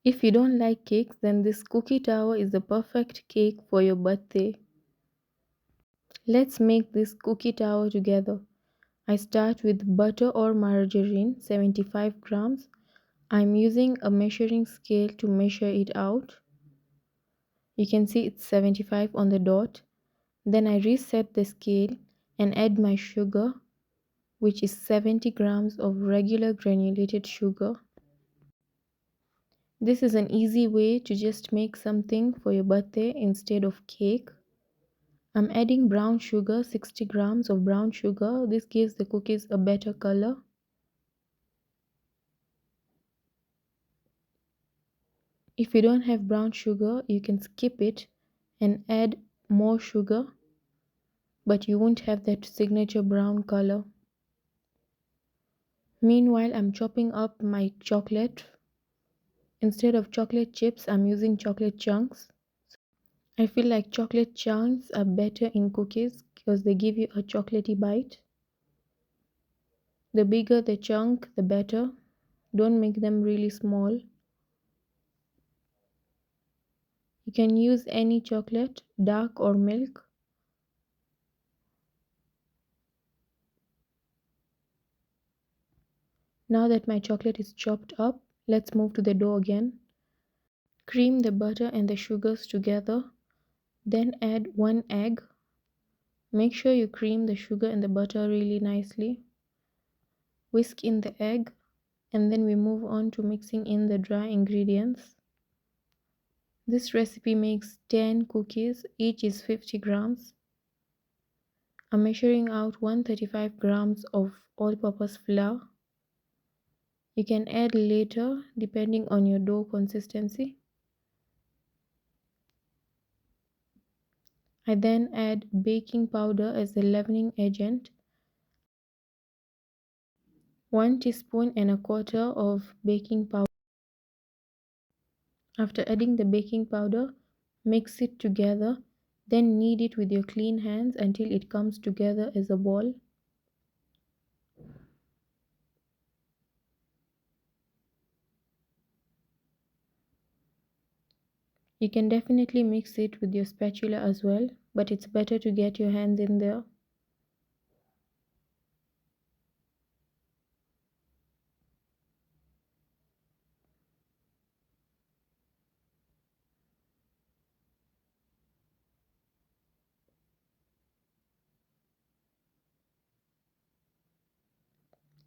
If you don't like cakes, then this cookie tower is the perfect cake for your birthday. Let's make this cookie tower together. I start with butter or margarine, 75 grams. I'm using a measuring scale to measure it out. You can see it's 75 on the dot. Then I reset the scale and add my sugar, which is 70 grams of regular granulated sugar. This is an easy way to just make something for your birthday instead of cake. I'm adding brown sugar, 60 grams of brown sugar. This gives the cookies a better color. If you don't have brown sugar, you can skip it and add more sugar, but you won't have that signature brown color. Meanwhile, I'm chopping up my chocolate. Instead of chocolate chips, I'm using chocolate chunks. I feel like chocolate chunks are better in cookies because they give you a chocolatey bite. The bigger the chunk, the better. Don't make them really small. You can use any chocolate, dark or milk. Now that my chocolate is chopped up, let's move to the dough again. Cream the butter and the sugars together. Then add one egg. Make sure you cream the sugar and the butter really nicely. Whisk in the egg, and then we move on to mixing in the dry ingredients. This recipe makes 10 cookies, each is 50 grams. I'm measuring out 135 grams of all-purpose flour. You can add later depending on your dough consistency. I then add baking powder as the leavening agent. 1 teaspoon and a quarter of baking powder. After adding the baking powder, mix it together, then knead it with your clean hands until it comes together as a ball. You can definitely mix it with your spatula as well, but it's better to get your hands in there.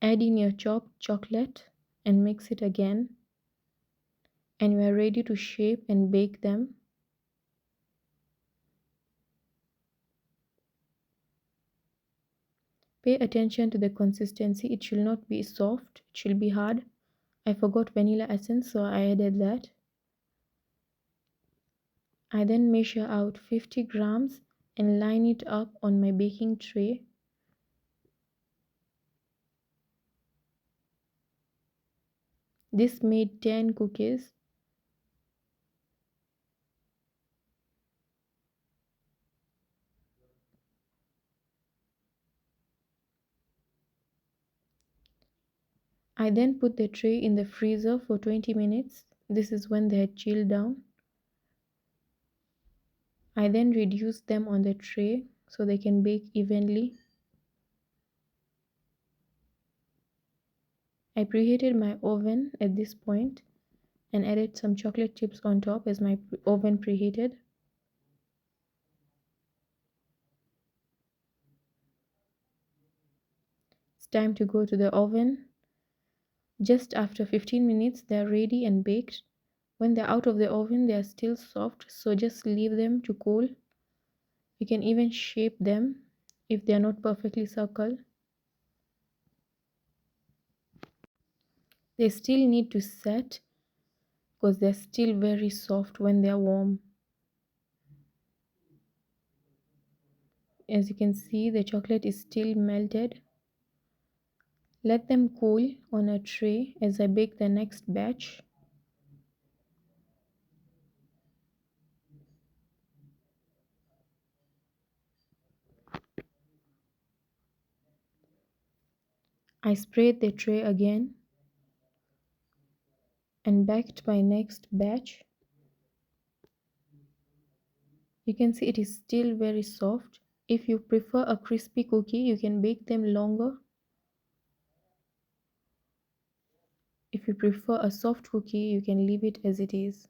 Add in your chopped chocolate and mix it again. And we are ready to shape and bake them. Pay attention to the consistency. It should not be soft, it should be hard. I forgot vanilla essence, so I added that. I then measure out 50 grams and line it up on my baking tray. This made 10 cookies. I then put the tray in the freezer for 20 minutes. This is when they had chilled down. I then reduce them on the tray so they can bake evenly. I preheated my oven at this point and added some chocolate chips on top as my oven preheated. It's time to go to the oven. Just after 15 minutes, they're ready and baked. When they're out of the oven, they are still soft, so just leave them to cool. You can even shape them if they are not perfectly circle. They still need to set because they're still very soft when they're warm. As you can see, the chocolate is still melted. Let them cool on a tray as I bake the next batch. I sprayed the tray again. and baked my next batch. You can see it is still very soft. If you prefer a crispy cookie, you can bake them longer. If you prefer a soft cookie, you can leave it as it is.